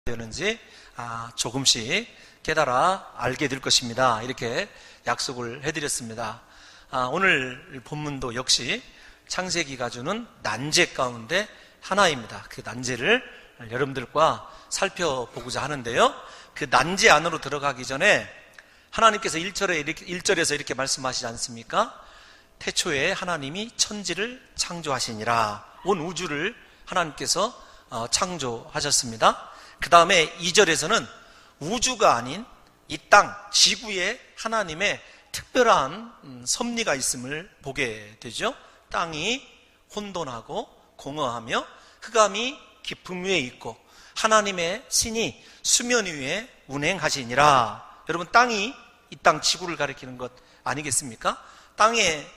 되는지 조금씩 깨달아 알게 될 것입니다. 이렇게 약속을 해드렸습니다. 오늘 본문도 역시 창세기가 주는 난제 가운데 하나입니다. 그 난제를 여러분들과 살펴보고자 하는데요, 그 난제 안으로 들어가기 전에 하나님께서 1절에서 이렇게 말씀하시지 않습니까? 태초에 하나님이 천지를 창조하시니라. 온 우주를 하나님께서 창조하셨습니다. 그 다음에 2절에서는 우주가 아닌 이 땅, 지구에 하나님의 특별한 섭리가 있음을 보게 되죠. 땅이 혼돈하고 공허하며 흑암이 깊음 위에 있고 하나님의 신이 수면 위에 운행하시니라. 여러분, 땅이 이 땅 지구를 가리키는 것 아니겠습니까? 땅의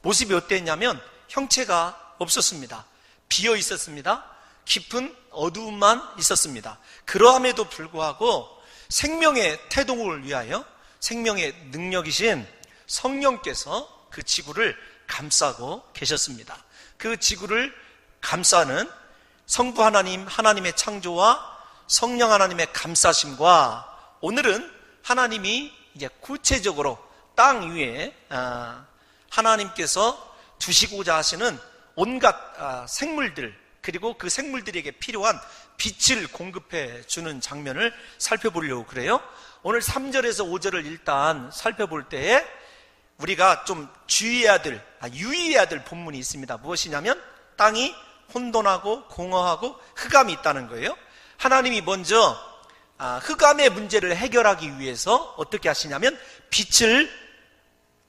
모습이 어땠냐면 형체가 없었습니다. 비어 있었습니다. 깊은 어두움만 있었습니다. 그러함에도 불구하고 생명의 태동을 위하여 생명의 능력이신 성령께서 그 지구를 감싸고 계셨습니다. 그 지구를 감싸는 성부 하나님, 하나님의 창조와 성령 하나님의 감싸심과 오늘은 하나님이 이제 구체적으로 땅 위에 하나님께서 두시고자 하시는 온갖 생물들, 그리고 그 생물들에게 필요한 빛을 공급해 주는 장면을 살펴보려고 그래요. 오늘 3절에서 5절을 일단 살펴볼 때에 우리가 좀 주의해야 될, 유의해야 될 본문이 있습니다. 무엇이냐면 땅이 혼돈하고 공허하고 흑암이 있다는 거예요. 하나님이 먼저 흑암의 문제를 해결하기 위해서 어떻게 하시냐면 빛을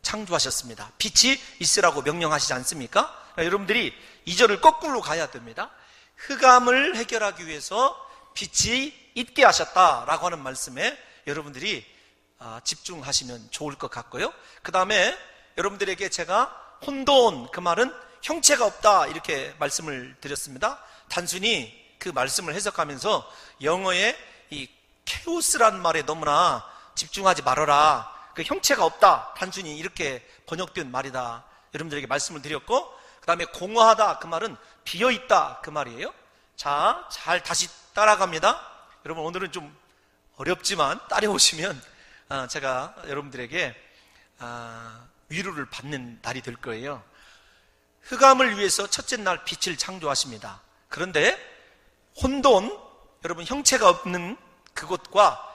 창조하셨습니다. 빛이 있으라고 명령하시지 않습니까? 여러분들이 2절을 거꾸로 가야 됩니다. 흑암을 해결하기 위해서 빛이 있게 하셨다라고 하는 말씀에 여러분들이 집중하시면 좋을 것 같고요. 그 다음에 여러분들에게 제가 혼돈, 그 말은 형체가 없다 이렇게 말씀을 드렸습니다. 단순히 그 말씀을 해석하면서 영어의 이 케오스라는 말에 너무나 집중하지 말아라. 그 형체가 없다, 단순히 이렇게 번역된 말이다 여러분들에게 말씀을 드렸고, 그 다음에 공허하다, 그 말은 비어있다 그 말이에요. 자, 잘 다시 따라갑니다. 여러분, 오늘은 좀 어렵지만 따라오시면 제가 여러분들에게 위로를 받는 날이 될 거예요. 흑암을 위해서 첫째 날 빛을 창조하십니다. 그런데 혼돈, 여러분 형체가 없는 그것과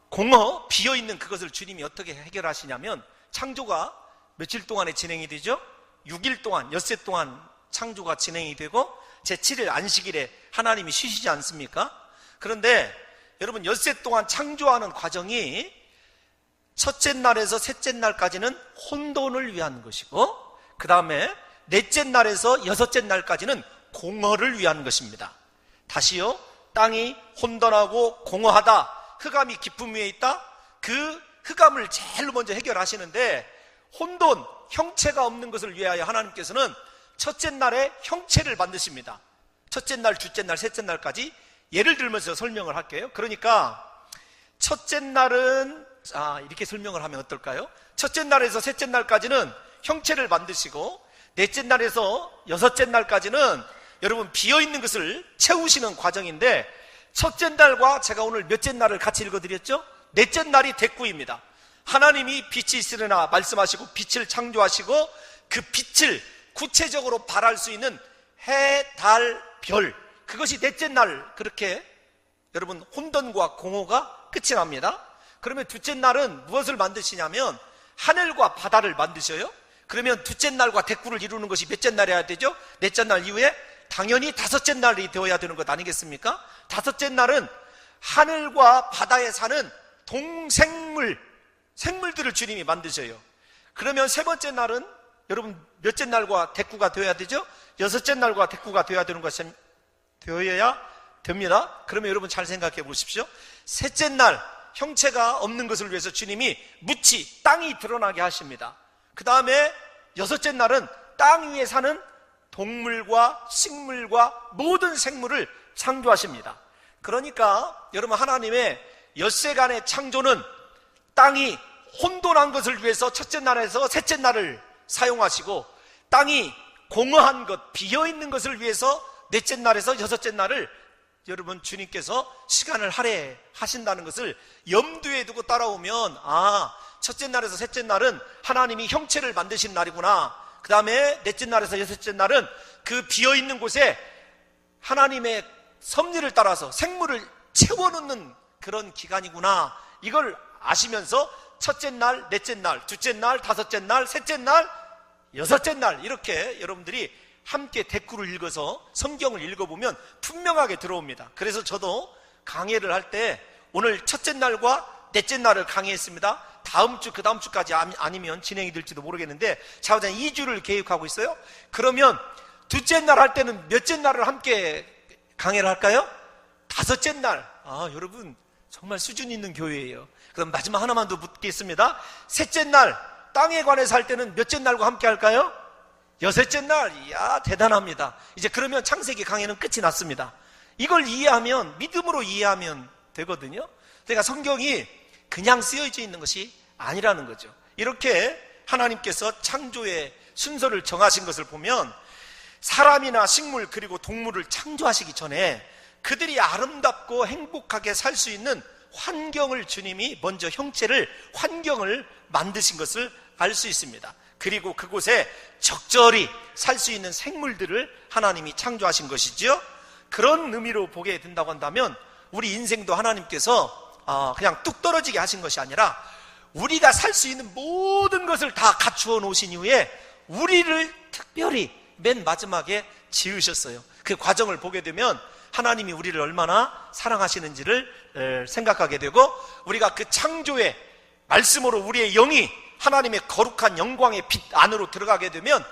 공허, 비어있는 그것을 주님이 어떻게 해결하시냐면, 창조가 며칠 동안에 진행이 되죠? 6일 동안, 엿새 동안 창조가 진행이 되고 제7일 안식일에 하나님이 쉬시지 않습니까? 그런데 여러분, 엿새 동안 창조하는 과정이 첫째 날에서 셋째 날까지는 혼돈을 위한 것이고, 그 다음에 넷째 날에서 여섯째 날까지는 공허를 위한 것입니다. 다시요, 땅이 혼돈하고 공허하다, 흑암이 깊음 위에 있다, 그 흑암을 제일 먼저 해결하시는데, 혼돈, 형체가 없는 것을 위하여 하나님께서는 첫째 날에 형체를 만드십니다. 첫째 날, 둘째 날, 셋째 날까지 예를 들면서 설명을 할게요. 그러니까 첫째 날은 이렇게 설명을 하면 어떨까요? 첫째 날에서 셋째 날까지는 형체를 만드시고, 넷째 날에서 여섯째 날까지는 여러분 비어있는 것을 채우시는 과정인데, 첫째 날과 제가 오늘 몇째 날을 같이 읽어드렸죠? 넷째 날이 대꾸입니다. 하나님이 빛이 있으려나 말씀하시고 빛을 창조하시고 그 빛을 구체적으로 발할 수 있는 해, 달, 별, 그것이 넷째 날, 그렇게 여러분 혼돈과 공허가 끝이 납니다. 그러면 둘째 날은 무엇을 만드시냐면 하늘과 바다를 만드셔요. 그러면 둘째 날과 대꾸를 이루는 것이 몇째 날에 해야 되죠? 넷째 날 이후에 당연히 다섯째 날이 되어야 되는 것 아니겠습니까? 다섯째 날은 하늘과 바다에 사는 생물들을 주님이 만드셔요. 그러면 세 번째 날은 여러분 몇째 날과 대꾸가 되어야 되죠? 여섯째 날과 대꾸가 되어야 되는 것이 되어야 됩니다. 그러면 여러분 잘 생각해 보십시오. 셋째 날, 형체가 없는 것을 위해서 주님이 묻히 땅이 드러나게 하십니다. 그 다음에 여섯째 날은 땅 위에 사는 동물과 식물과 모든 생물을 창조하십니다. 그러니까 여러분, 하나님의 엿새간의 창조는 땅이 혼돈한 것을 위해서 첫째 날에서 셋째 날을 사용하시고, 땅이 공허한 것, 비어있는 것을 위해서 넷째 날에서 여섯째 날을 여러분 주님께서 시간을 할애하신다는 것을 염두에 두고 따라오면 첫째 날에서 셋째 날은 하나님이 형체를 만드신 날이구나, 그 다음에 넷째 날에서 여섯째 날은 그 비어있는 곳에 하나님의 섭리를 따라서 생물을 채워넣는 그런 기간이구나, 이걸 아시면서 첫째 날, 넷째 날, 둘째 날, 다섯째 날, 셋째 날, 여섯째 날, 이렇게 여러분들이 함께 댓글을 읽어서 성경을 읽어보면 분명하게 들어옵니다. 그래서 저도 강해를 할 때 오늘 첫째 날과 넷째 날을 강의했습니다. 다음 주, 그 다음 주까지 아니면 진행이 될지도 모르겠는데 차후장 2주를 계획하고 있어요. 그러면 둘째 날 할 때는 몇째 날을 함께 강의를 할까요? 다섯째 날. 여러분 정말 수준 있는 교회예요. 그럼 마지막 하나만 더 묻겠습니다. 셋째 날 땅에 관해서 할 때는 몇째 날과 함께 할까요? 여섯째 날. 이야, 대단합니다. 이제 그러면 창세기 강의는 끝이 났습니다. 이걸 이해하면, 믿음으로 이해하면 되거든요. 그러니까 성경이 그냥 쓰여져 있는 것이 아니라는 거죠. 이렇게 하나님께서 창조의 순서를 정하신 것을 보면 사람이나 식물 그리고 동물을 창조하시기 전에 그들이 아름답고 행복하게 살 수 있는 환경을 주님이 먼저 환경을 만드신 것을 알 수 있습니다. 그리고 그곳에 적절히 살 수 있는 생물들을 하나님이 창조하신 것이죠. 그런 의미로 보게 된다고 한다면 우리 인생도 하나님께서 그냥 뚝 떨어지게 하신 것이 아니라 우리가 살 수 있는 모든 것을 다 갖추어 놓으신 이후에 우리를 특별히 맨 마지막에 지으셨어요. 그 과정을 보게 되면 하나님이 우리를 얼마나 사랑하시는지를 생각하게 되고, 우리가 그 창조의 말씀으로 우리의 영이 하나님의 거룩한 영광의 빛 안으로 들어가게 되면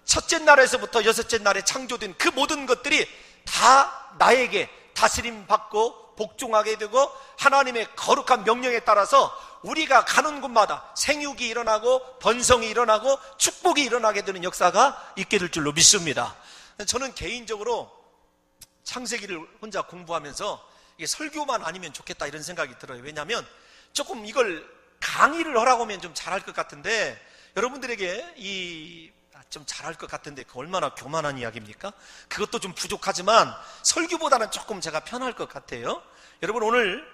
첫째 날에서부터 여섯째 날에 창조된 그 모든 것들이 다 나에게 다스림 받고 복종하게 되고 하나님의 거룩한 명령에 따라서 우리가 가는 곳마다 생육이 일어나고 번성이 일어나고 축복이 일어나게 되는 역사가 있게 될 줄로 믿습니다. 저는 개인적으로 창세기를 혼자 공부하면서 이게 설교만 아니면 좋겠다 이런 생각이 들어요. 왜냐하면 조금 이걸 강의를 하라고 하면 좀 잘할 것 같은데, 여러분들에게 좀 잘할 것 같은데 그 얼마나 교만한 이야기입니까? 그것도 좀 부족하지만 설교보다는 조금 제가 편할 것 같아요. 여러분 오늘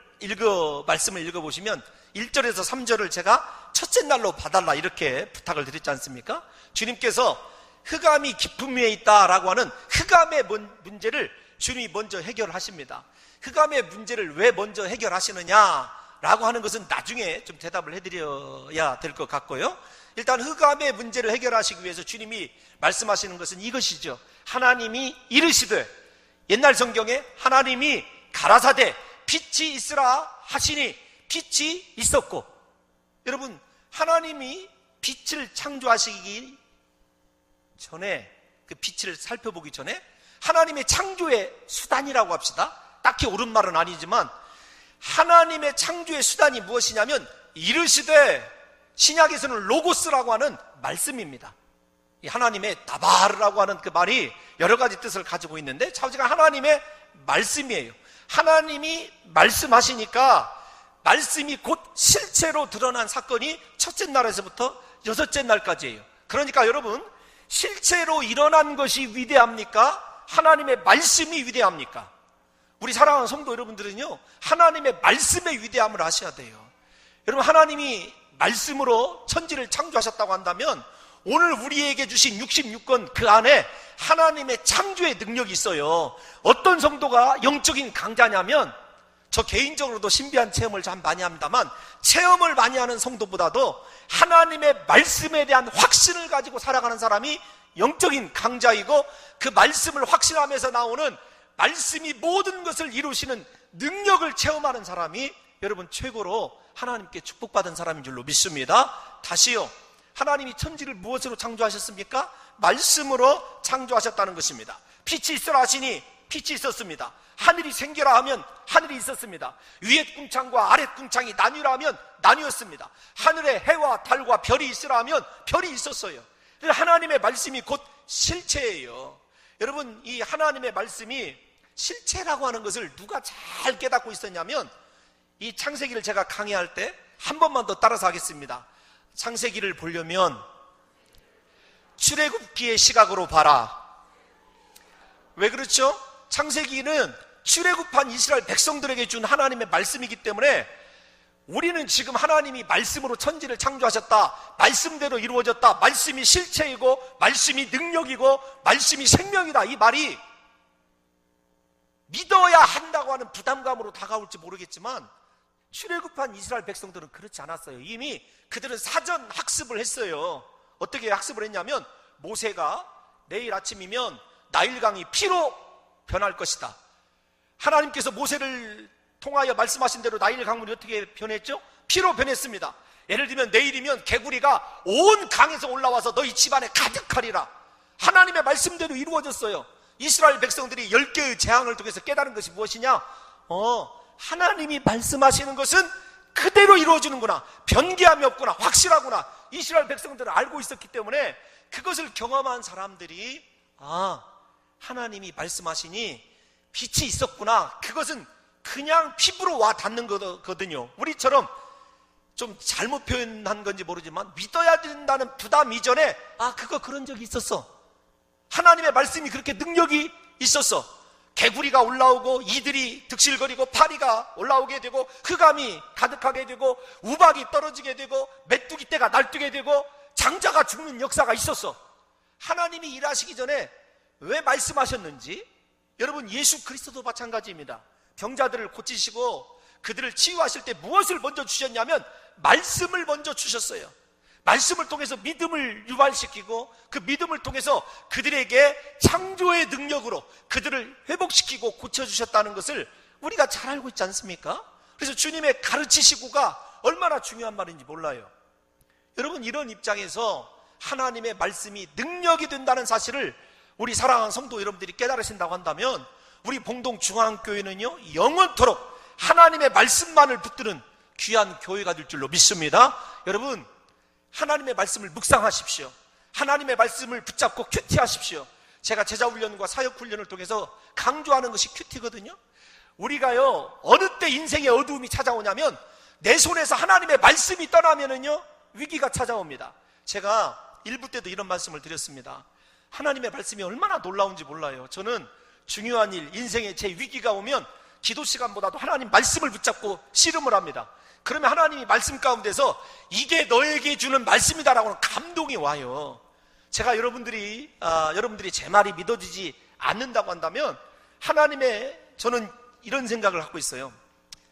말씀을 읽어보시면 1절에서 3절을 제가 첫째 날로 봐달라 이렇게 부탁을 드렸지 않습니까? 주님께서 흑암이 깊음 위에 있다라고 하는 흑암의 문제를 주님이 먼저 해결하십니다. 흑암의 문제를 왜 먼저 해결하시느냐 라고 하는 것은 나중에 좀 대답을 해드려야 될 것 같고요. 일단 흑암의 문제를 해결하시기 위해서 주님이 말씀하시는 것은 이것이죠. 하나님이 이르시되, 옛날 성경에 하나님이 가라사대 빛이 있으라 하시니 빛이 있었고, 여러분 하나님이 빛을 창조하시기 전에, 그 빛을 살펴보기 전에 하나님의 창조의 수단이라고 합시다. 딱히 옳은 말은 아니지만 하나님의 창조의 수단이 무엇이냐면 이르시되, 신약에서는 로고스라고 하는 말씀입니다. 이 하나님의 다바르라고 하는 그 말이 여러 가지 뜻을 가지고 있는데 차후지가 하나님의 말씀이에요. 하나님이 말씀하시니까 말씀이 곧 실체로 드러난 사건이 첫째 날에서부터 여섯째 날까지예요. 그러니까 여러분, 실체로 일어난 것이 위대합니까? 하나님의 말씀이 위대합니까? 우리 사랑하는 성도 여러분들은요, 하나님의 말씀의 위대함을 아셔야 돼요. 여러분, 하나님이 말씀으로 천지를 창조하셨다고 한다면 오늘 우리에게 주신 66권 그 안에 하나님의 창조의 능력이 있어요. 어떤 성도가 영적인 강자냐면, 저 개인적으로도 신비한 체험을 참 많이 합니다만, 체험을 많이 하는 성도보다도 하나님의 말씀에 대한 확신을 가지고 살아가는 사람이 영적인 강자이고, 그 말씀을 확신하면서 나오는 말씀이 모든 것을 이루시는 능력을 체험하는 사람이 여러분 최고로 하나님께 축복받은 사람인 줄로 믿습니다. 다시요, 하나님이 천지를 무엇으로 창조하셨습니까? 말씀으로 창조하셨다는 것입니다. 빛이 있으라 하시니 빛이 있었습니다. 하늘이 생겨라 하면 하늘이 있었습니다. 위에 궁창과 아래 궁창이 나뉘라 하면 나뉘었습니다. 하늘에 해와 달과 별이 있으라 하면 별이 있었어요. 하나님의 말씀이 곧 실체예요. 여러분, 이 하나님의 말씀이 실체라고 하는 것을 누가 잘 깨닫고 있었냐면, 이 창세기를 제가 강의할 때 한 번만 더 따라서 하겠습니다. 창세기를 보려면 출애굽기의 시각으로 봐라. 왜 그렇죠? 창세기는 출애굽한 이스라엘 백성들에게 준 하나님의 말씀이기 때문에 우리는 지금 하나님이 말씀으로 천지를 창조하셨다, 말씀대로 이루어졌다, 말씀이 실체이고 말씀이 능력이고 말씀이 생명이다, 이 말이 믿어야 한다고 하는 부담감으로 다가올지 모르겠지만 출애굽한 이스라엘 백성들은 그렇지 않았어요. 이미 그들은 사전 학습을 했어요. 어떻게 학습을 했냐면, 모세가 내일 아침이면 나일강이 피로 변할 것이다. 하나님께서 모세를 통하여 말씀하신 대로 나일 강물이 어떻게 변했죠? 피로 변했습니다. 예를 들면 내일이면 개구리가 온 강에서 올라와서 너희 집안에 가득하리라. 하나님의 말씀대로 이루어졌어요. 이스라엘 백성들이 10개의 재앙을 통해서 깨달은 것이 무엇이냐? 하나님이 말씀하시는 것은 그대로 이루어지는구나, 변개함이 없구나, 확실하구나. 이스라엘 백성들은 알고 있었기 때문에 그것을 경험한 사람들이 하나님이 말씀하시니 빛이 있었구나, 그것은 그냥 피부로 와 닿는 거거든요. 우리처럼 좀 잘못 표현한 건지 모르지만 믿어야 된다는 부담 이전에 그런 적이 있었어. 하나님의 말씀이 그렇게 능력이 있었어. 개구리가 올라오고 이들이 득실거리고 파리가 올라오게 되고 흑암이 가득하게 되고 우박이 떨어지게 되고 메뚜기 떼가 날뛰게 되고 장자가 죽는 역사가 있었어. 하나님이 일하시기 전에 왜 말씀하셨는지, 여러분 예수 그리스도도 마찬가지입니다. 병자들을 고치시고 그들을 치유하실 때 무엇을 먼저 주셨냐면 말씀을 먼저 주셨어요. 말씀을 통해서 믿음을 유발시키고 그 믿음을 통해서 그들에게 창조의 능력으로 그들을 회복시키고 고쳐주셨다는 것을 우리가 잘 알고 있지 않습니까? 그래서 주님의 가르치시고가 얼마나 중요한 말인지 몰라요. 여러분, 이런 입장에서 하나님의 말씀이 능력이 된다는 사실을 우리 사랑하는 성도 여러분들이 깨달으신다고 한다면 우리 봉동중앙교회는요, 영원토록 하나님의 말씀만을 붙드는 귀한 교회가 될 줄로 믿습니다. 여러분, 하나님의 말씀을 묵상하십시오. 하나님의 말씀을 붙잡고 큐티하십시오. 제가 제자훈련과 사역훈련을 통해서 강조하는 것이 큐티거든요. 우리가요, 어느 때 인생의 어두움이 찾아오냐면 내 손에서 하나님의 말씀이 떠나면은요, 위기가 찾아옵니다. 제가 1부 때도 이런 말씀을 드렸습니다. 하나님의 말씀이 얼마나 놀라운지 몰라요. 저는 중요한 일, 인생에 제 위기가 오면 기도 시간보다도 하나님 말씀을 붙잡고 씨름을 합니다. 그러면 하나님이 말씀 가운데서 이게 너에게 주는 말씀이다라고는 감동이 와요. 제가 여러분들이 제 말이 믿어지지 않는다고 한다면 저는 이런 생각을 갖고 있어요.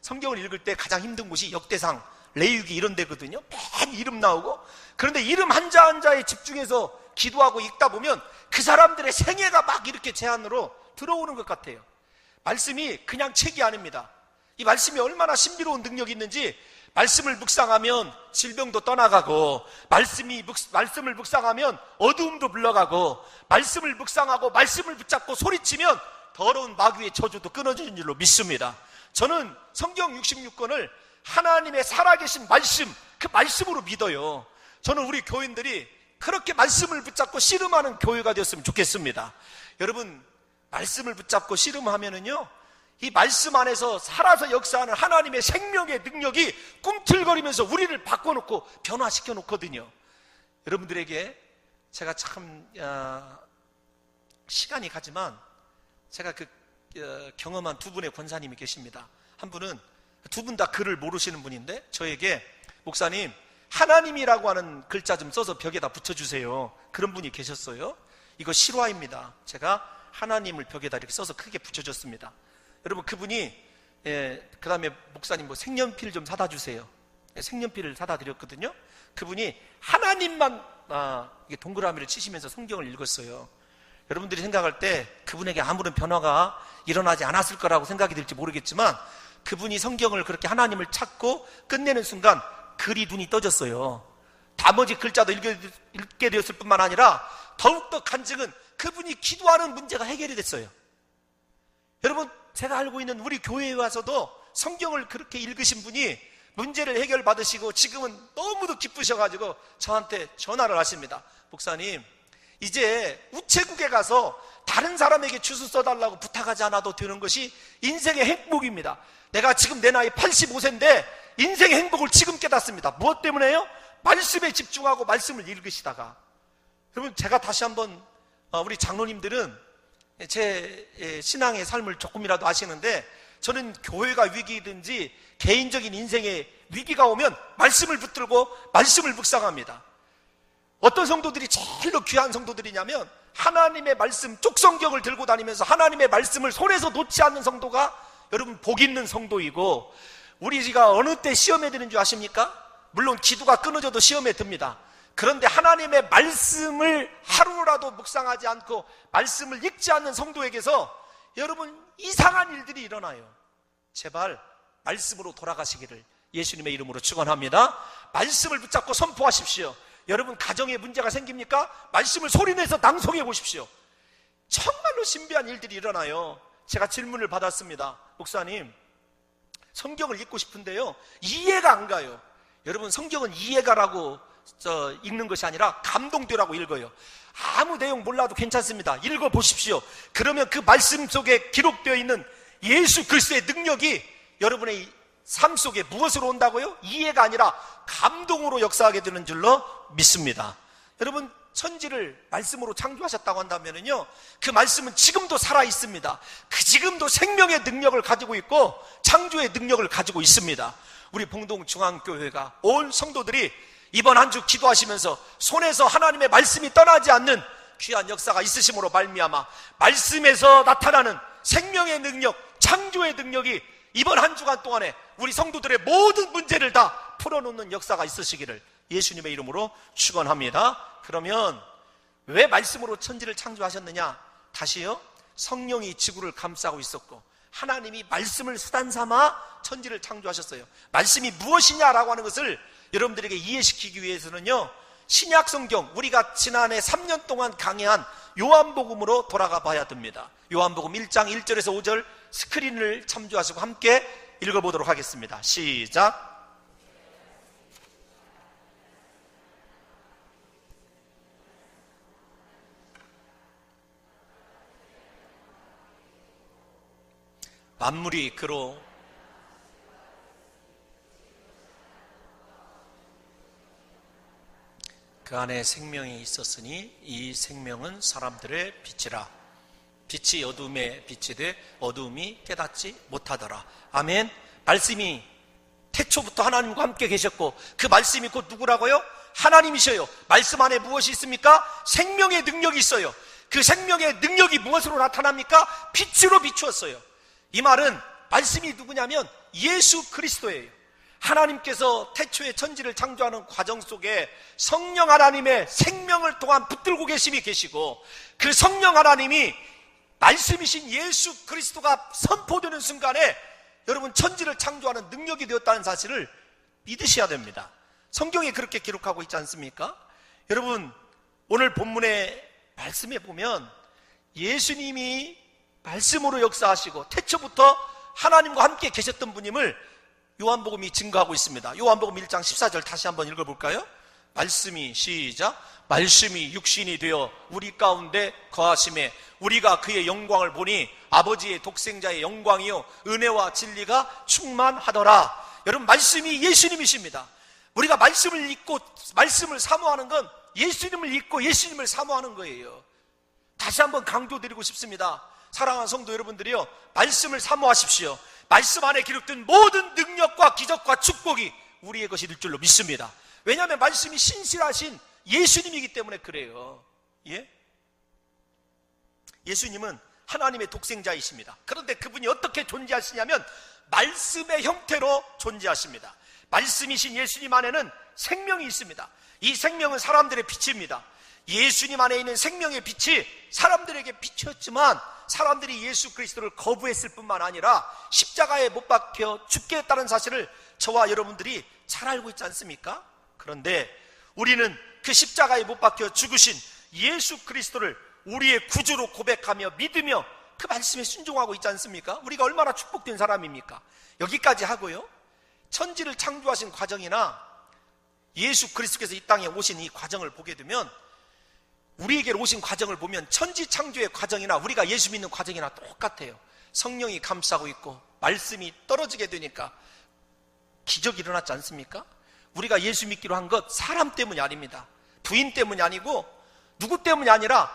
성경을 읽을 때 가장 힘든 곳이 역대상, 레위기 이런 데거든요. 맨 이름 나오고, 그런데 이름 한자 한자에 집중해서 기도하고 읽다 보면 그 사람들의 생애가 막 이렇게 제 안으로 들어오는 것 같아요. 말씀이 그냥 책이 아닙니다. 이 말씀이 얼마나 신비로운 능력이 있는지, 말씀을 묵상하면 질병도 떠나가고, 말씀을 묵상하면 어두움도 물러가고, 말씀을 묵상하고 말씀을 붙잡고 소리치면 더러운 마귀의 저주도 끊어지는 줄로 믿습니다. 저는 성경 66권을 하나님의 살아계신 말씀, 그 말씀으로 믿어요. 저는 우리 교인들이 그렇게 말씀을 붙잡고 씨름하는 교회가 되었으면 좋겠습니다. 여러분, 말씀을 붙잡고 씨름하면은요, 이 말씀 안에서 살아서 역사하는 하나님의 생명의 능력이 꿈틀거리면서 우리를 바꿔놓고 변화시켜 놓거든요. 여러분들에게 제가 참 시간이 가지만 제가 경험한 두 분의 권사님이 계십니다. 한 분은 두 분 다 글을 모르시는 분인데 저에게, 목사님 하나님이라고 하는 글자 좀 써서 벽에다 붙여주세요, 그런 분이 계셨어요. 이거 실화입니다. 제가 하나님을 벽에다 이렇게 써서 크게 붙여줬습니다. 여러분, 그분이 그 다음에 목사님 색연필 좀 사다 주세요. 색연필을 사다 드렸거든요. 그분이 하나님만 이게 동그라미를 치시면서 성경을 읽었어요. 여러분들이 생각할 때 그분에게 아무런 변화가 일어나지 않았을 거라고 생각이 들지 모르겠지만, 그분이 성경을 그렇게 하나님을 찾고 끝내는 순간 글이 눈이 떠졌어요. 나머지 글자도 읽게 되었을 뿐만 아니라 더욱더 간증은 그분이 기도하는 문제가 해결이 됐어요. 여러분, 제가 알고 있는 우리 교회에 와서도 성경을 그렇게 읽으신 분이 문제를 해결받으시고 지금은 너무도 기쁘셔가지고 저한테 전화를 하십니다. 목사님, 이제 우체국에 가서 다른 사람에게 주소 써달라고 부탁하지 않아도 되는 것이 인생의 행복입니다. 내가 지금 내 나이 85세인데 인생의 행복을 지금 깨닫습니다. 무엇 때문에요? 말씀에 집중하고 말씀을 읽으시다가. 여러분, 제가 다시 한번 우리 장로님들은 제 신앙의 삶을 조금이라도 아시는데, 저는 교회가 위기든지 개인적인 인생에 위기가 오면 말씀을 붙들고 말씀을 묵상합니다. 어떤 성도들이 제일로 귀한 성도들이냐면, 하나님의 말씀 쪽성경을 들고 다니면서 하나님의 말씀을 손에서 놓지 않는 성도가 여러분 복 있는 성도이고, 우리가 어느 때 시험에 드는 줄 아십니까? 물론 기도가 끊어져도 시험에 듭니다. 그런데 하나님의 말씀을 하루라도 묵상하지 않고 말씀을 읽지 않는 성도에게서 여러분 이상한 일들이 일어나요. 제발 말씀으로 돌아가시기를 예수님의 이름으로 축원합니다. 말씀을 붙잡고 선포하십시오. 여러분 가정에 문제가 생깁니까? 말씀을 소리내서 낭송해 보십시오. 정말로 신비한 일들이 일어나요. 제가 질문을 받았습니다. 목사님, 성경을 읽고 싶은데요, 이해가 안 가요. 여러분, 성경은 이해가라고 읽는 것이 아니라 감동되라고 읽어요. 아무 내용 몰라도 괜찮습니다. 읽어보십시오. 그러면 그 말씀 속에 기록되어 있는 예수 그리스도의 능력이 여러분의 삶 속에 무엇으로 온다고요? 이해가 아니라 감동으로 역사하게 되는 줄로 믿습니다. 여러분, 천지를 말씀으로 창조하셨다고 한다면요, 그 말씀은 지금도 살아있습니다. 그 지금도 생명의 능력을 가지고 있고 창조의 능력을 가지고 있습니다. 우리 봉동중앙교회가 온 성도들이 이번 한 주 기도하시면서 손에서 하나님의 말씀이 떠나지 않는 귀한 역사가 있으심으로 말미암아 말씀에서 나타나는 생명의 능력, 창조의 능력이 이번 한 주간 동안에 우리 성도들의 모든 문제를 다 풀어놓는 역사가 있으시기를 예수님의 이름으로 축원합니다. 그러면 왜 말씀으로 천지를 창조하셨느냐? 다시요, 성령이 지구를 감싸고 있었고 하나님이 말씀을 수단 삼아 천지를 창조하셨어요. 말씀이 무엇이냐라고 하는 것을 여러분들에게 이해시키기 위해서는요, 신약 성경, 우리가 지난해 3년 동안 강해한 요한복음으로 돌아가 봐야 됩니다. 요한복음 1장 1절에서 5절 스크린을 참조하시고 함께 읽어보도록 하겠습니다. 시작. 만물이 그로 그 안에 생명이 있었으니 이 생명은 사람들의 빛이라. 빛이 어둠에 비치되 어둠이 깨닫지 못하더라. 아멘. 말씀이 태초부터 하나님과 함께 계셨고 그 말씀이 곧 누구라고요? 하나님이셔요. 말씀 안에 무엇이 있습니까? 생명의 능력이 있어요. 그 생명의 능력이 무엇으로 나타납니까? 빛으로 비추었어요. 이 말은 말씀이 누구냐면 예수 그리스도예요. 하나님께서 태초에 천지를 창조하는 과정 속에 성령 하나님의 생명을 통한 붙들고 계심이 계시고, 그 성령 하나님이 말씀이신 예수 그리스도가 선포되는 순간에 여러분 천지를 창조하는 능력이 되었다는 사실을 믿으셔야 됩니다. 성경에 그렇게 기록하고 있지 않습니까? 여러분, 오늘 본문의 말씀에 보면 예수님이 말씀으로 역사하시고 태초부터 하나님과 함께 계셨던 분임을 요한복음이 증거하고 있습니다. 요한복음 1장 14절 다시 한번 읽어볼까요? 말씀이, 시작, 말씀이 육신이 되어 우리 가운데 거하심에 우리가 그의 영광을 보니 아버지의 독생자의 영광이요 은혜와 진리가 충만하더라. 여러분, 말씀이 예수님이십니다. 우리가 말씀을 읽고 말씀을 사모하는 건 예수님을 읽고 예수님을 사모하는 거예요. 다시 한번 강조드리고 싶습니다. 사랑하는 성도 여러분들이요, 말씀을 사모하십시오. 말씀 안에 기록된 모든 능력과 기적과 축복이 우리의 것이 될 줄로 믿습니다. 왜냐하면 말씀이 신실하신 예수님이기 때문에 그래요. 예? 예수님은 하나님의 독생자이십니다. 그런데 그분이 어떻게 존재하시냐면 말씀의 형태로 존재하십니다. 말씀이신 예수님 안에는 생명이 있습니다. 이 생명은 사람들의 빛입니다. 예수님 안에 있는 생명의 빛이 사람들에게 비쳤지만 사람들이 예수 그리스도를 거부했을 뿐만 아니라 십자가에 못 박혀 죽게 했다는 사실을 저와 여러분들이 잘 알고 있지 않습니까? 그런데 우리는 그 십자가에 못 박혀 죽으신 예수 그리스도를 우리의 구주로 고백하며 믿으며 그 말씀에 순종하고 있지 않습니까? 우리가 얼마나 축복된 사람입니까? 여기까지 하고요, 천지를 창조하신 과정이나 예수 그리스도께서 이 땅에 오신 이 과정을 보게 되면, 우리에게 오신 과정을 보면 천지 창조의 과정이나 우리가 예수 믿는 과정이나 똑같아요. 성령이 감싸고 있고 말씀이 떨어지게 되니까 기적이 일어났지 않습니까? 우리가 예수 믿기로 한 것 사람 때문이 아닙니다. 부인 때문이 아니고 누구 때문이 아니라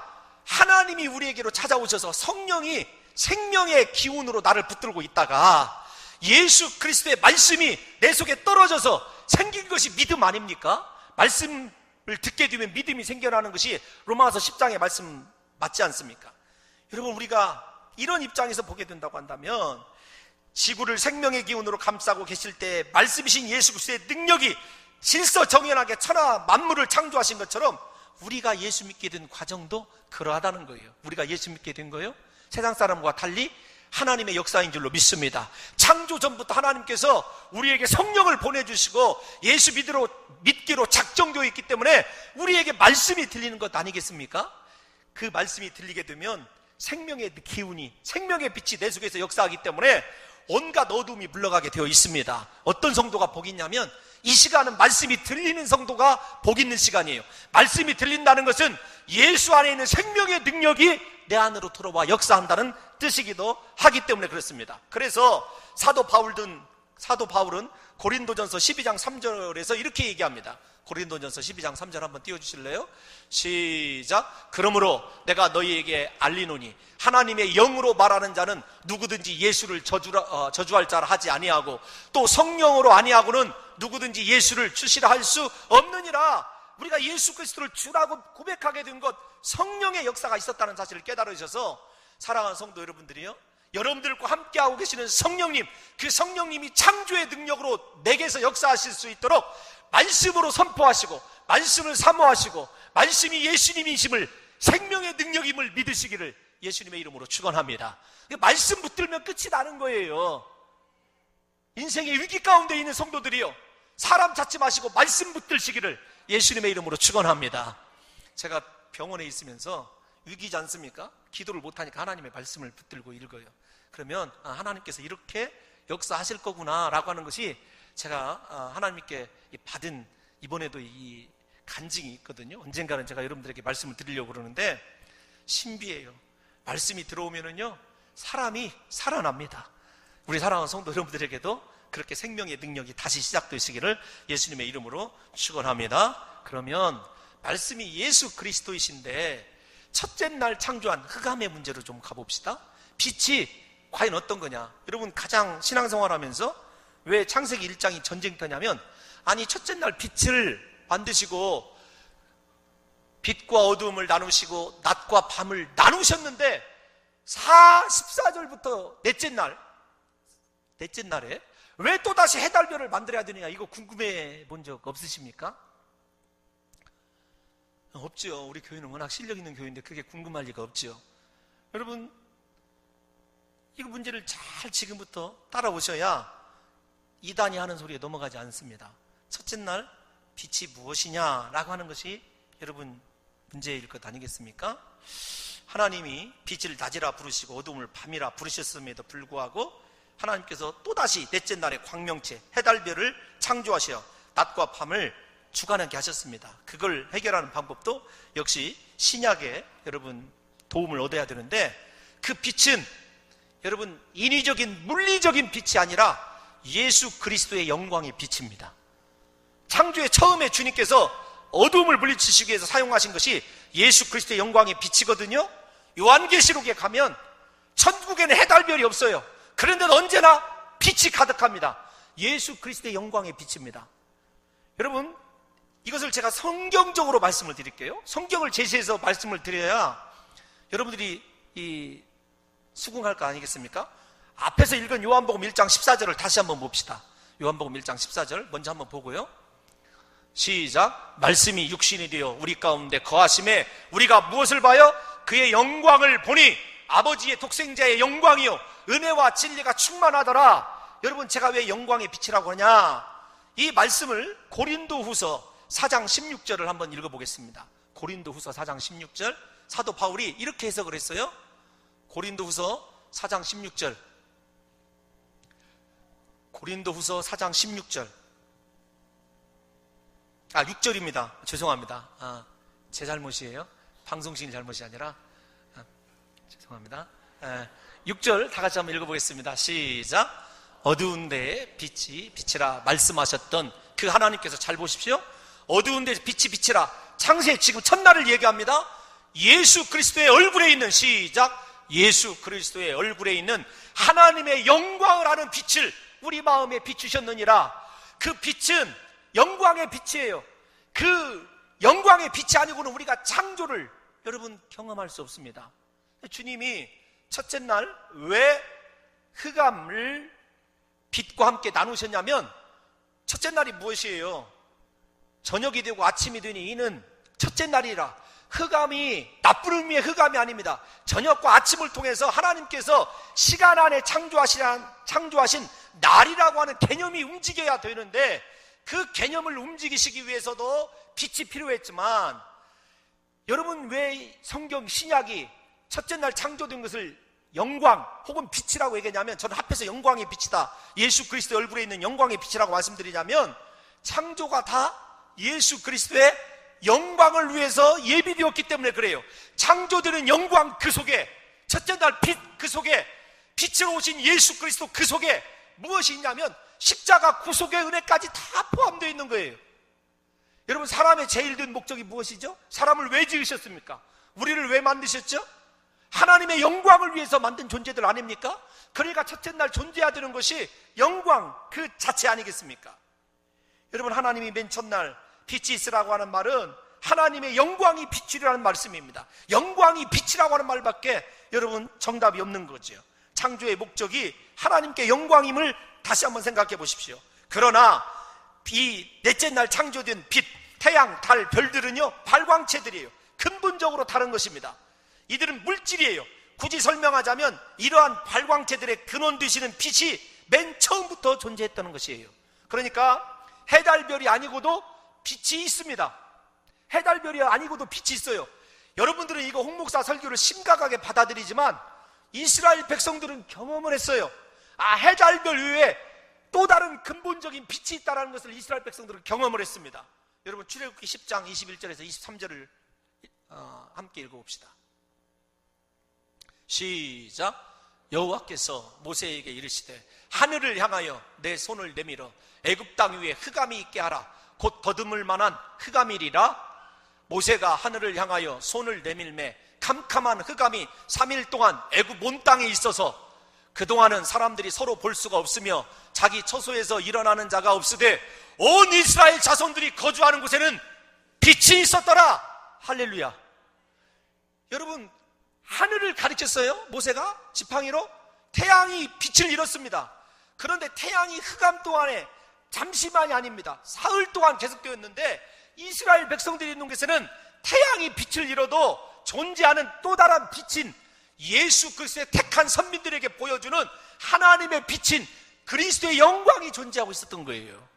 하나님이 우리에게로 찾아오셔서 성령이 생명의 기운으로 나를 붙들고 있다가 예수 그리스도의 말씀이 내 속에 떨어져서 생긴 것이 믿음 아닙니까? 말씀을 듣게 되면 믿음이 생겨나는 것이 로마서 10장의 말씀 맞지 않습니까? 여러분, 우리가 이런 입장에서 보게 된다고 한다면 지구를 생명의 기운으로 감싸고 계실 때 말씀이신 예수 그리스도의 능력이 질서정연하게 천하 만물을 창조하신 것처럼 우리가 예수 믿게 된 과정도 그러하다는 거예요. 우리가 예수 믿게 된 거예요, 세상 사람과 달리 하나님의 역사인 줄로 믿습니다. 창조 전부터 하나님께서 우리에게 성령을 보내주시고 예수 믿기로 작정되어 있기 때문에 우리에게 말씀이 들리는 것 아니겠습니까? 그 말씀이 들리게 되면 생명의 기운이, 생명의 빛이 내 속에서 역사하기 때문에 온갖 어둠이 물러가게 되어 있습니다. 어떤 성도가 복 있냐면 이 시간은 말씀이 들리는 성도가 복 있는 시간이에요. 말씀이 들린다는 것은 예수 안에 있는 생명의 능력이 내 안으로 들어와 역사한다는 뜻이기도 하기 때문에 그렇습니다. 그래서 사도 바울은 고린도전서 12장 3절에서 이렇게 얘기합니다. 고린도전서 12장 3절 한번 띄워주실래요? 시작. 그러므로 내가 너희에게 알리노니 하나님의 영으로 말하는 자는 누구든지 예수를 저주할 자라 하지 아니하고 또 성령으로 아니하고는 누구든지 예수를 주시라 할 수 없느니라. 우리가 예수 그리스도를 주라고 고백하게 된 것, 성령의 역사가 있었다는 사실을 깨달으셔서 사랑하는 성도 여러분들이요, 여러분들과 함께하고 계시는 성령님, 그 성령님이 창조의 능력으로 내게서 역사하실 수 있도록 말씀으로 선포하시고 말씀을 사모하시고 말씀이 예수님이심을, 생명의 능력임을 믿으시기를 예수님의 이름으로 축원합니다. 말씀 붙들면 끝이 나는 거예요. 인생의 위기 가운데 있는 성도들이요, 사람 찾지 마시고 말씀 붙들시기를 예수님의 이름으로 축원합니다. 제가 병원에 있으면서 위기지 않습니까? 기도를 못하니까 하나님의 말씀을 붙들고 읽어요. 그러면 하나님께서 이렇게 역사하실 거구나 라고 하는 것이 제가 하나님께 받은 이번에도 이 간증이 있거든요. 언젠가는 제가 여러분들에게 말씀을 드리려고 그러는데 신비해요. 말씀이 들어오면은요, 사람이 살아납니다. 우리 사랑하는 성도 여러분들에게도 그렇게 생명의 능력이 다시 시작되시기를 예수님의 이름으로 축원합니다. 그러면 말씀이 예수 그리스도이신데 첫째 날 창조한 흑암의 문제로 좀 가봅시다. 빛이 과연 어떤 거냐? 여러분, 가장 신앙생활하면서 왜 창세기 1장이 전쟁터냐면, 아니 첫째 날 빛을 만드시고 빛과 어두움을 나누시고 낮과 밤을 나누셨는데 14절부터 넷째 날에 왜 또다시 해달별을 만들어야 되느냐, 이거 궁금해 본 적 없으십니까? 없죠. 우리 교회는 워낙 실력 있는 교회인데 그게 궁금할 리가 없죠. 여러분, 이 문제를 잘 지금부터 따라오셔야 이단이 하는 소리에 넘어가지 않습니다. 첫째 날 빛이 무엇이냐라고 하는 것이 여러분 문제일 것 아니겠습니까? 하나님이 빛을 낮이라 부르시고 어둠을 밤이라 부르셨음에도 불구하고 하나님께서 또다시 넷째 날에 광명체 해달별을 창조하셔 낮과 밤을 주관하게 하셨습니다. 그걸 해결하는 방법도 역시 신약에 여러분 도움을 얻어야 되는데, 그 빛은 여러분 인위적인 물리적인 빛이 아니라 예수 그리스도의 영광의 빛입니다. 창조의 처음에 주님께서 어둠을 물리치시기 위해서 사용하신 것이 예수 그리스도의 영광의 빛이거든요. 요한계시록에 가면 천국에는 해달별이 없어요. 그런데 언제나 빛이 가득합니다. 예수 그리스도의 영광의 빛입니다. 여러분, 이것을 제가 성경적으로 말씀을 드릴게요. 성경을 제시해서 말씀을 드려야 여러분들이 수긍할 거 아니겠습니까? 앞에서 읽은 요한복음 1장 14절을 다시 한번 봅시다. 요한복음 1장 14절 먼저 한번 보고요. 시작. 말씀이 육신이 되어 우리 가운데 거하심에 우리가 무엇을 봐요? 그의 영광을 보니 아버지의 독생자의 영광이요 은혜와 진리가 충만하더라. 여러분, 제가 왜 영광의 빛이라고 하냐? 이 말씀을 고린도후서 4장 16절을 한번 읽어보겠습니다. 고린도후서 4장 16절, 사도 바울이 이렇게 해석을 했어요. 고린도후서 4장 16절, 고린도후서 4장 16절, 6절입니다. 죄송합니다. 제 잘못이에요. 방송실 잘못이 아니라 죄송합니다. 6절 다 같이 한번 읽어보겠습니다. 시작. 어두운 데에 빛이 빛이라 말씀하셨던 그 하나님께서, 잘 보십시오. 어두운 데에 빛이 빛이라, 창세 지금 첫날을 얘기합니다. 예수 그리스도의 얼굴에 있는, 시작, 예수 그리스도의 얼굴에 있는 하나님의 영광을 아는 빛을 우리 마음에 비추셨느니라. 그 빛은 영광의 빛이에요. 그 영광의 빛이 아니고는 우리가 창조를 여러분 경험할 수 없습니다. 주님이 첫째 날 왜 흑암을 빛과 함께 나누셨냐면, 첫째 날이 무엇이에요? 저녁이 되고 아침이 되니 이는 첫째 날이라. 흑암이 나쁜 의미의 흑암이 아닙니다. 저녁과 아침을 통해서 하나님께서 시간 안에 창조하신 날이라고 하는 개념이 움직여야 되는데, 그 개념을 움직이시기 위해서도 빛이 필요했지만, 여러분 왜 성경 신약이 첫째 날 창조된 것을 영광 혹은 빛이라고 얘기하냐면, 저는 합해서 영광의 빛이다, 예수 그리스도의 얼굴에 있는 영광의 빛이라고 말씀드리냐면, 창조가 다 예수 그리스도의 영광을 위해서 예비되었기 때문에 그래요. 창조되는 영광 그 속에, 첫째 날 빛 그 속에, 빛으로 오신 예수 그리스도 그 속에 무엇이 있냐면 십자가 구속의 은혜까지 다 포함되어 있는 거예요. 여러분, 사람의 제일 된 목적이 무엇이죠? 사람을 왜 지으셨습니까? 우리를 왜 만드셨죠? 하나님의 영광을 위해서 만든 존재들 아닙니까? 그러니까 첫째 날 존재해야 되는 것이 영광 그 자체 아니겠습니까? 여러분, 하나님이 맨 첫날 빛이 있으라고 하는 말은 하나님의 영광이 빛이라는 말씀입니다. 영광이 빛이라고 하는 말밖에 여러분 정답이 없는 거죠. 창조의 목적이 하나님께 영광임을 다시 한번 생각해 보십시오. 그러나 이 넷째 날 창조된 빛, 태양, 달, 별들은요 발광체들이에요. 근본적으로 다른 것입니다. 이들은 물질이에요. 굳이 설명하자면 이러한 발광체들의 근원 되시는 빛이 맨 처음부터 존재했다는 것이에요. 그러니까 해달별이 아니고도 빛이 있습니다. 해달별이 아니고도 빛이 있어요. 여러분들은 이거 홍 목사 설교를 심각하게 받아들이지만 이스라엘 백성들은 경험을 했어요. 해달별 외에 또 다른 근본적인 빛이 있다는 것을 이스라엘 백성들은 경험을 했습니다. 여러분, 출애굽기 10장 21절에서 23절을 함께 읽어봅시다. 시작. 여호와께서 모세에게 이르시되 하늘을 향하여 내 손을 내밀어 애굽 땅 위에 흑암이 있게 하라. 곧 더듬을 만한 흑암이리라. 모세가 하늘을 향하여 손을 내밀매 캄캄한 흑암이 3일 동안 애굽 온 땅에 있어서 그동안은 사람들이 서로 볼 수가 없으며 자기 처소에서 일어나는 자가 없으되 온 이스라엘 자손들이 거주하는 곳에는 빛이 있었더라. 할렐루야. 여러분, 하늘을 가리켰어요. 모세가 지팡이로 태양이 빛을 잃었습니다. 그런데 태양이 흑암 동안에 잠시만이 아닙니다. 사흘 동안 계속되었는데 이스라엘 백성들이 있는 곳에는 태양이 빛을 잃어도 존재하는 또 다른 빛인 예수 그리스도의 택한 선민들에게 보여주는 하나님의 빛인 그리스도의 영광이 존재하고 있었던 거예요.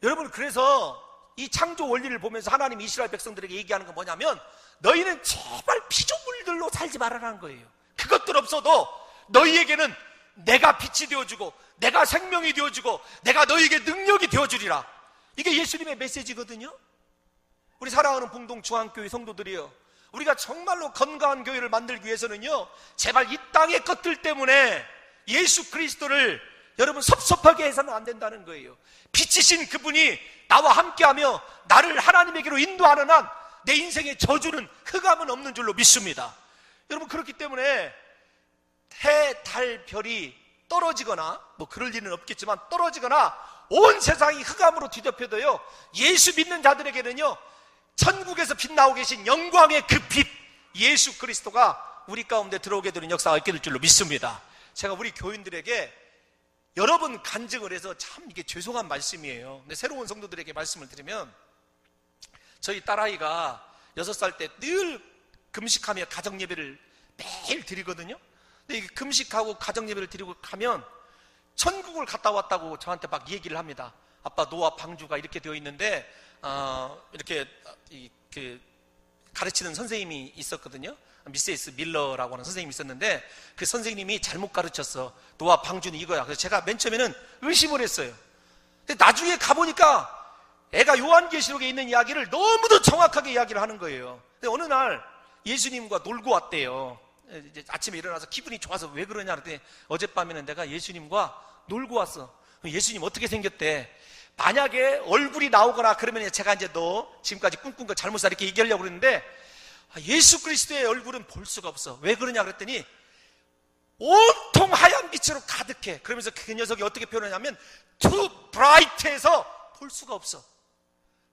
여러분, 그래서 이 창조 원리를 보면서 하나님이 이스라엘 백성들에게 얘기하는 건 뭐냐면, 너희는 제발 피조물들로 살지 말아라는 거예요. 그것들 없어도 너희에게는 내가 빛이 되어주고 내가 생명이 되어주고 내가 너희에게 능력이 되어주리라. 이게 예수님의 메시지거든요. 우리 사랑하는 봉동 중앙교회 성도들이요, 우리가 정말로 건강한 교회를 만들기 위해서는요, 제발 이 땅의 것들 때문에 예수 그리스도를 여러분 섭섭하게 해서는 안 된다는 거예요. 빛이신 그분이 나와 함께하며 나를 하나님에게로 인도하는 한 내 인생의 저주는 흑암은 없는 줄로 믿습니다. 여러분, 그렇기 때문에 해, 달, 별이 떨어지거나 뭐 그럴 일은 없겠지만 떨어지거나 온 세상이 흑암으로 뒤덮여도요, 예수 믿는 자들에게는요 천국에서 빛나고 계신 영광의 그 빛 예수 그리스도가 우리 가운데 들어오게 되는 역사가 있게 될 줄로 믿습니다. 제가 우리 교인들에게 여러 번 간증을 해서 참 이게 죄송한 말씀이에요. 근데 새로운 성도들에게 말씀을 드리면, 저희 딸아이가 6살 때 늘 금식하며 가정예배를 매일 드리거든요. 근데 이게 금식하고 가정예배를 드리고 가면 천국을 갔다 왔다고 저한테 막 얘기를 합니다. 아빠, 노아 방주가 이렇게 되어 있는데 이렇게 가르치는 선생님이 있었거든요. 미세스 밀러라고 하는 선생님이 있었는데 그 선생님이 잘못 가르쳤어. 노아 방주는 이거야. 그래서 제가 맨 처음에는 의심을 했어요. 근데 나중에 가보니까 애가 요한계시록에 있는 이야기를 너무도 정확하게 이야기를 하는 거예요. 근데 어느 날 예수님과 놀고 왔대요. 이제 아침에 일어나서 기분이 좋아서 왜 그러냐 그랬더니, 어젯밤에는 내가 예수님과 놀고 왔어. 예수님 어떻게 생겼대? 만약에 얼굴이 나오거나 그러면 제가 이제 너 지금까지 꿈꾼 거 잘못 사 이렇게 얘기하려고 그랬는데, 예수 그리스도의 얼굴은 볼 수가 없어. 왜 그러냐 그랬더니 온통 하얀 빛으로 가득해. 그러면서 그 녀석이 어떻게 표현하냐면 too bright해서 볼 수가 없어.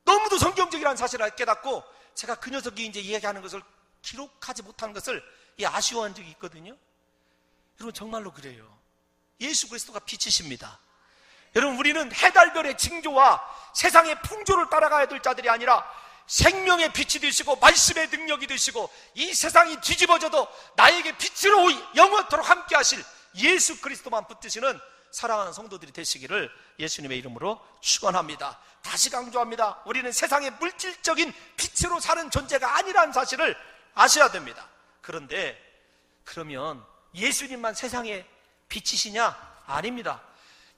너무도 성경적이라는 사실을 깨닫고 제가 그 녀석이 이제 이야기하는 것을 기록하지 못한 것을 아쉬워한 적이 있거든요. 여러분 정말로 그래요. 예수 그리스도가 빛이십니다. 여러분 우리는 해달별의 징조와 세상의 풍조를 따라가야 될 자들이 아니라 생명의 빛이 되시고 말씀의 능력이 되시고 이 세상이 뒤집어져도 나에게 빛으로 영원토록 함께 하실 예수 그리스도만 붙드시는 사랑하는 성도들이 되시기를 예수님의 이름으로 축원합니다. 다시 강조합니다. 우리는 세상의 물질적인 빛으로 사는 존재가 아니라는 사실을 아셔야 됩니다. 그런데 그러면 예수님만 세상의 빛이시냐? 아닙니다.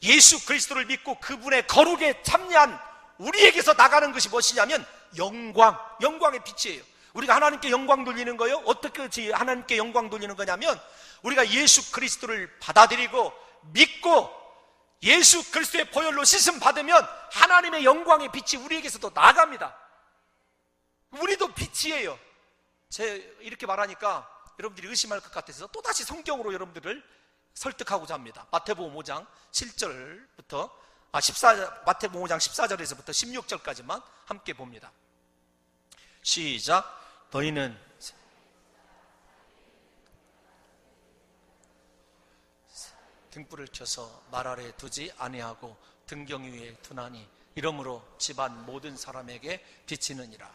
예수 그리스도를 믿고 그분의 거룩에 참여한 우리에게서 나가는 것이 무엇이냐면 영광의 빛이에요. 우리가 하나님께 영광 돌리는 거요? 어떻게 하나님께 영광 돌리는 거냐면 우리가 예수 그리스도를 받아들이고 믿고 예수 그리스도의 보혈로 씻음 받으면 하나님의 영광의 빛이 우리에게서도 나갑니다. 우리도 빛이에요. 제가 이렇게 말하니까 여러분들이 의심할 것 같아서 또다시 성경으로 여러분들을 설득하고자 합니다. 마태복음 5장 7절부터 마태복음 5장 14절에서부터 16절까지만 함께 봅니다. 시작. 너희는 등불을 켜서 말 아래 두지 아니하고 등경 위에 두나니 이러므로 집안 모든 사람에게 비치느니라.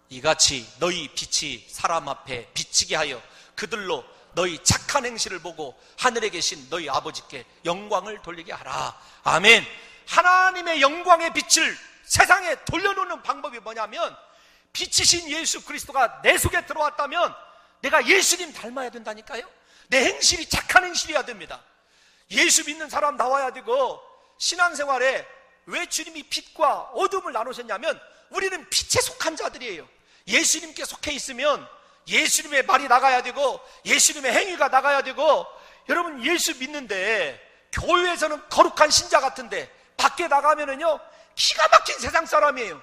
이같이 너희 빛이 사람 앞에 비치게 하여 그들로 너희 착한 행실을 보고 하늘에 계신 너희 아버지께 영광을 돌리게 하라. 아멘. 하나님의 영광의 빛을 세상에 돌려놓는 방법이 뭐냐면 빛이신 예수 그리스도가 내 속에 들어왔다면 내가 예수님 닮아야 된다니까요. 내 행실이 착한 행실이어야 됩니다. 예수 믿는 사람 나와야 되고 신앙생활에 왜 주님이 빛과 어둠을 나누셨냐면 우리는 빛에 속한 자들이에요. 예수님께 속해 있으면 예수님의 말이 나가야 되고 예수님의 행위가 나가야 되고 여러분 예수 믿는데 교회에서는 거룩한 신자 같은데 밖에 나가면은요 기가 막힌 세상 사람이에요.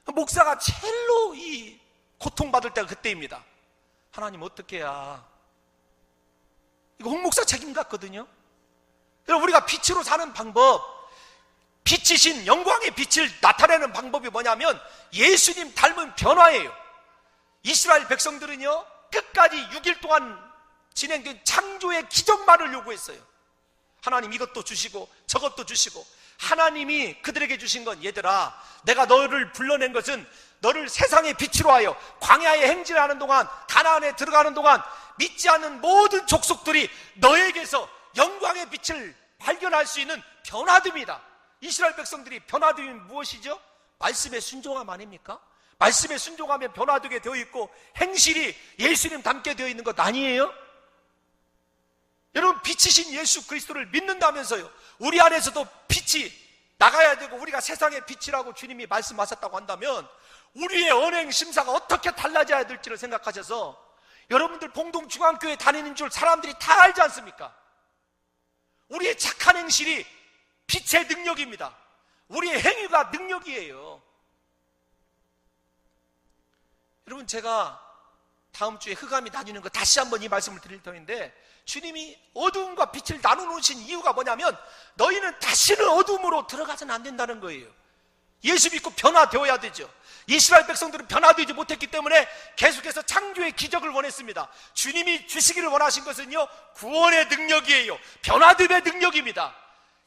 목사가 첼로 이 고통받을 때가 그때입니다. 하나님 어떻게 해야 이거 홍 목사 책임 같거든요. 여러분 우리가 빛으로 사는 방법 빛이신 영광의 빛을 나타내는 방법이 뭐냐면 예수님 닮은 변화예요. 이스라엘 백성들은요 끝까지 6일 동안 진행된 창조의 기적만을 요구했어요. 하나님 이것도 주시고 저것도 주시고 하나님이 그들에게 주신 건 얘들아 내가 너를 불러낸 것은 너를 세상의 빛으로 하여 광야에 행진하는 동안 가나안에 들어가는 동안 믿지 않는 모든 족속들이 너에게서 영광의 빛을 발견할 수 있는 변화됨이다. 이스라엘 백성들이 변화됨이 무엇이죠? 말씀의 순종함 아닙니까? 말씀에 순종하면 변화되게 되어 있고 행실이 예수님 닮게 되어 있는 것 아니에요? 여러분 빛이신 예수 그리스도를 믿는다면서요 우리 안에서도 빛이 나가야 되고 우리가 세상의 빛이라고 주님이 말씀하셨다고 한다면 우리의 언행 심사가 어떻게 달라져야 될지를 생각하셔서 여러분들 봉동중앙교회 다니는 줄 사람들이 다 알지 않습니까? 우리의 착한 행실이 빛의 능력입니다. 우리의 행위가 능력이에요. 여러분 제가 다음 주에 흑암이 나뉘는 거 다시 한번 이 말씀을 드릴 터인데 주님이 어두움과 빛을 나눠놓으신 이유가 뭐냐면 너희는 다시는 어두움으로 들어가서는 안 된다는 거예요. 예수 믿고 변화되어야 되죠. 이스라엘 백성들은 변화되지 못했기 때문에 계속해서 창조의 기적을 원했습니다. 주님이 주시기를 원하신 것은요 구원의 능력이에요. 변화됨의 능력입니다.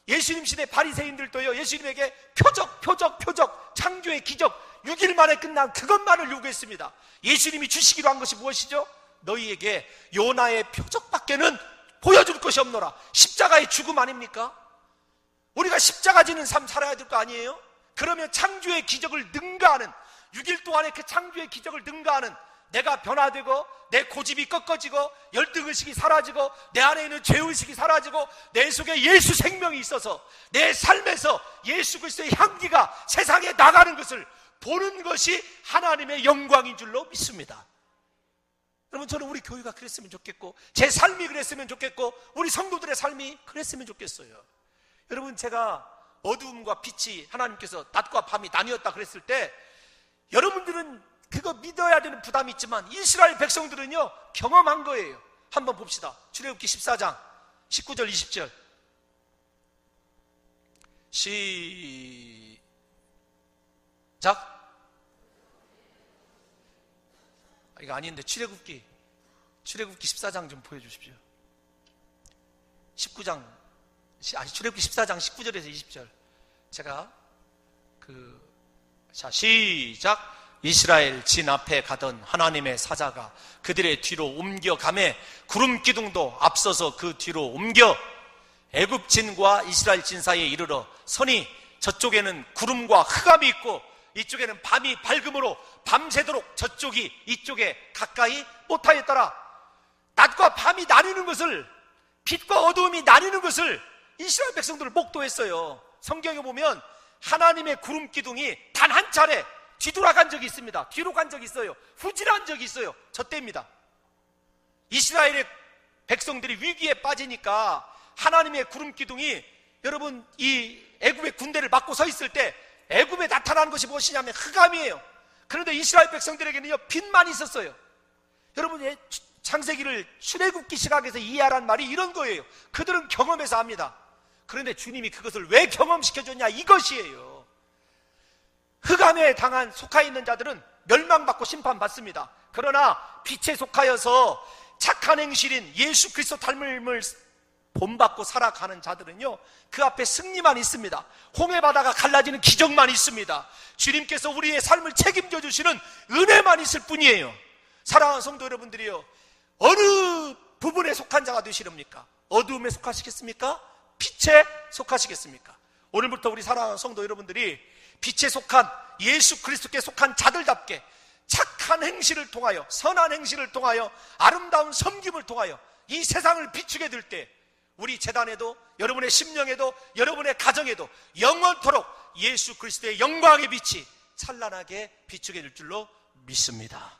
예수님 시대 바리새인들도요 예수님에게 표적 창조의 기적 6일 만에 끝난 그것만을 요구했습니다. 예수님이 주시기로 한 것이 무엇이죠? 너희에게 요나의 표적밖에는 보여줄 것이 없노라. 십자가의 죽음 아닙니까? 우리가 십자가 지는 삶 살아야 될 거 아니에요? 그러면 창조의 기적을 능가하는 6일 동안의 그 창조의 기적을 능가하는 내가 변화되고 내 고집이 꺾어지고 열등의식이 사라지고 내 안에 있는 죄의식이 사라지고 내 속에 예수 생명이 있어서 내 삶에서 예수 그리스도의 향기가 세상에 나가는 것을 보는 것이 하나님의 영광인 줄로 믿습니다. 여러분 저는 우리 교회가 그랬으면 좋겠고 제 삶이 그랬으면 좋겠고 우리 성도들의 삶이 그랬으면 좋겠어요. 여러분 제가 어두움과 빛이 하나님께서 낮과 밤이 나뉘었다 그랬을 때 여러분들은 그거 믿어야 되는 부담이 있지만 이스라엘 백성들은요 경험한 거예요. 한번 봅시다. 출애굽기 14장 19절 20절 시작. 이거 아닌데 출애굽기 14장 좀 보여주십시오. 출애굽기 14장 19절에서 20절 제가 자 시작. 이스라엘 진 앞에 가던 하나님의 사자가 그들의 뒤로 옮겨가매 구름 기둥도 앞서서 그 뒤로 옮겨 애굽 진과 이스라엘 진 사이에 이르러 서니 저쪽에는 구름과 흑암이 있고 이쪽에는 밤이 밝음으로 밤새도록 저쪽이 이쪽에 가까이 못하였더라. 낮과 밤이 나뉘는 것을, 빛과 어두움이 나뉘는 것을 이스라엘 백성들을 목도했어요. 성경에 보면 하나님의 구름 기둥이 단 한 차례 뒤돌아간 적이 있습니다. 뒤로 간 적이 있어요. 후진한 적이 있어요. 저 때입니다. 이스라엘의 백성들이 위기에 빠지니까 하나님의 구름 기둥이, 여러분 이 애굽의 군대를 막고 서 있을 때 애굽에 나타나는 것이 무엇이냐면 흑암이에요. 그런데 이스라엘 백성들에게는요 빛만 있었어요. 여러분 창세기를 출애굽기 시각에서 이해하란 말이 이런 거예요. 그들은 경험해서 합니다. 그런데 주님이 그것을 왜 경험시켜줬냐, 이것이에요. 흑암에 속하 있는 자들은 멸망받고 심판받습니다. 그러나 빛에 속하여서 착한 행실인 예수 그리스도 닮음을 본받고 살아가는 자들은요 그 앞에 승리만 있습니다. 홍해바다가 갈라지는 기적만 있습니다. 주님께서 우리의 삶을 책임져 주시는 은혜만 있을 뿐이에요. 사랑하는 성도 여러분들이요, 어느 부분에 속한 자가 되시렵니까? 어두움에 속하시겠습니까? 빛에 속하시겠습니까? 오늘부터 우리 사랑하는 성도 여러분들이 빛에 속한, 예수 그리스도께 속한 자들답게 착한 행실을 통하여, 선한 행실을 통하여, 아름다운 섬김을 통하여 이 세상을 비추게 될 때 우리 재단에도, 여러분의 심령에도, 여러분의 가정에도 영원토록 예수 그리스도의 영광의 빛이 찬란하게 비추게 될 줄로 믿습니다.